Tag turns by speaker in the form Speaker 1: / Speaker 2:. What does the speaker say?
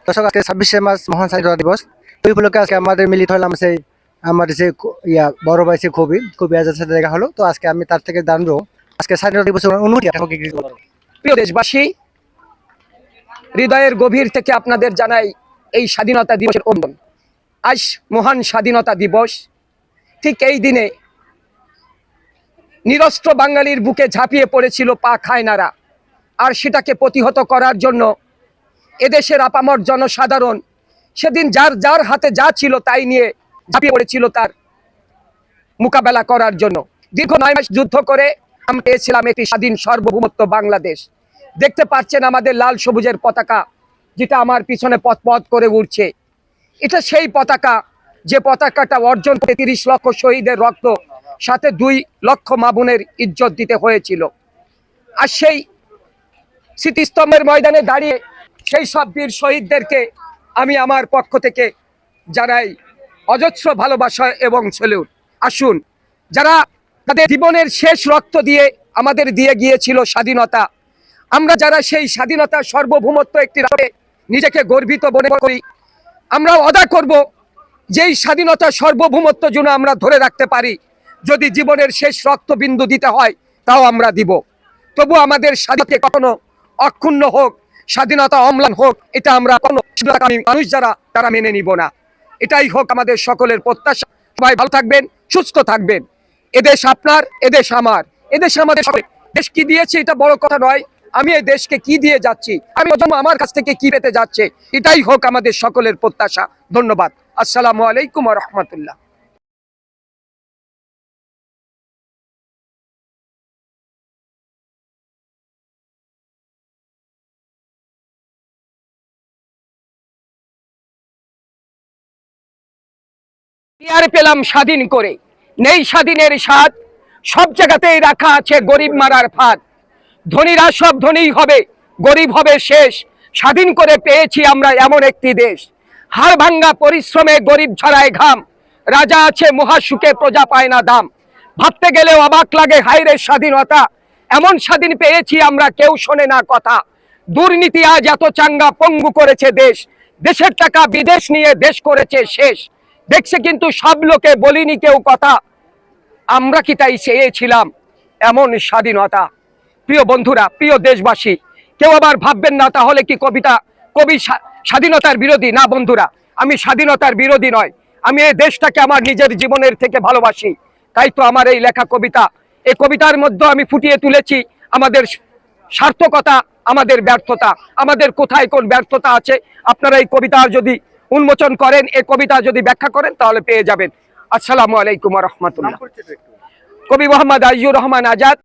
Speaker 1: দর্শক, আজকে 26শে মার্চ মহান স্বাধীনতা দিবস। ওই উপলক্ষে আজকে আমাদের মিলিত হলাম সেই আমার যে বড় ভাই সে কবি আজাদের সাথে দেখা হলো। তো আজকে আমি তার থেকে জানবো আজকে স্বাধীনতা দিবসের অনুভূতি।
Speaker 2: প্রিয় দেশবাসী, হৃদয়ের গভীর থেকে আপনাদের জানাই এই স্বাধীনতা দিবসের অভিনন্দন। আজ মহান স্বাধীনতা দিবস। ঠিক এই দিনে নিরস্ত্র বাঙালির বুকে ঝাঁপিয়ে পড়েছিল পাক হায়নারা, আর সেটাকে প্রতিহত করার জন্য এদেশের আপামর জনসাধারণ সেদিন যার যার হাতে যা ছিল তাই নিয়ে ঝাঁপিয়ে পড়েছিল তার মোকাবেলা করার জন্য। দীর্ঘ 9 মাস যুদ্ধ করে আমরা পেয়েছিলাম একটি স্বাধীন সার্বভৌমত্ব বাংলাদেশ। দেখতে পাচ্ছেন আমাদের লাল সবুজের পতাকা, যেটা আমার পিছনে পথ পথ করে উঠছে। এটা সেই পতাকা যে পতাকাটা অর্জন করে 30 লক্ষ শহীদের রক্ত, সাথে 2 লক্ষ মা বোনের ইজ্জত দিতে হয়েছিল। আর সেই স্মৃতিস্তম্ভের ময়দানে দাঁড়িয়ে সেই সব বীর শহীদদেরকে আমি আমার পক্ষ থেকে জানাই অজস্র ভালোবাসা এবং স্যালুট। আসুন, যারা তাদের জীবনের শেষ রক্ত দিয়ে আমাদের দিয়ে গিয়েছিল স্বাধীনতা, আমরা যারা সেই স্বাধীনতার সার্বভৌমত্ব একটি রাষ্ট্রে নিজেকে গর্বিত মনে করি, আমরা অদা করব যেই স্বাধীনতা সার্বভৌমত্ব যেন আমরা ধরে রাখতে পারি। যদি জীবনের শেষ রক্তবিন্দু দিতে হয় তাও আমরা দিব, তবু আমাদের স্বাধীনতা কখনো অক্ষুণ্ণ হোক, স্বাধীনতা অম্লান হোক, এটা আমরা কোনো মানুষ যারা তারা মেনে নিব না। এটাই হোক আমাদের সকলের প্রত্যাশা। সবাই ভালো থাকবেন, সুস্থ থাকবেন। এদেশ আপনার, এদেশ আমার, এদেশ আমাদের সকলে। দেশ কি দিয়েছে এটা বড় কথা নয়, আমি এই দেশকে কি দিয়ে যাচ্ছি, আমি আমার কাছ থেকে কি পেতে যাচ্ছে, এটাই হোক আমাদের সকলের প্রত্যাশা। ধন্যবাদ। আসসালামু আলাইকুম ওয়া রাহমাতুল্লাহ। আর পেলাম স্বাধীন করে, নেই স্বাধীনের স্বাদ, সব জায়গাতেই রাখা আছে গরিব মারার ফাঁদ। ধনীরা সব ধনী হবে, গরিব হবে শেষ। স্বাধীন করে পেয়েছি আমরা এমন একটি দেশ, হাড় ভাঙ্গা পরিশ্রমে গরিব ছড়ায় ঘাম। রাজা আছে মহাসুখে, প্রজা পায় না দাম। ভাবতে গেলেও অবাক লাগে, হায়রে স্বাধীনতা, এমন স্বাধীন পেয়েছি আমরা কেউ শোনে না কথা। দুর্নীতি আজ এত চাঙ্গা পঙ্গু করেছে দেশ, দেশের টাকা বিদেশ নিয়ে দেশ করেছে শেষ। দেখছে কিন্তু সব লোকে, বলিনি কেউ কথা, আমরা কি তাই চেয়েছিলাম এমন স্বাধীনতা? প্রিয় বন্ধুরা, প্রিয় দেশবাসী, কেউ আবার ভাববেন না তাহলে কি কবি স্বাধীনতার বিরোধী। না বন্ধুরা, আমি স্বাধীনতার বিরোধী নয়, আমি এই দেশটাকে আমার নিজের জীবনের থেকে ভালোবাসি। তাই তো আমার এই লেখা কবিতা, এই কবিতার মধ্যে আমি ফুটিয়ে তুলেছি আমাদের সার্থকতা, আমাদের ব্যর্থতা, আমাদের কোথায় কোন ব্যর্থতা আছে। আপনারা এই কবিতা যদি উন্মোচন করেন, এই কবিতা যদি ব্যাখ্যা করেন, তাহলে পেয়ে যাবেন। আসসালামু আলাইকুম ওয়া রাহমাতুল্লাহ। কবি মোহাম্মদ আজিজুর রহমান আজাদ।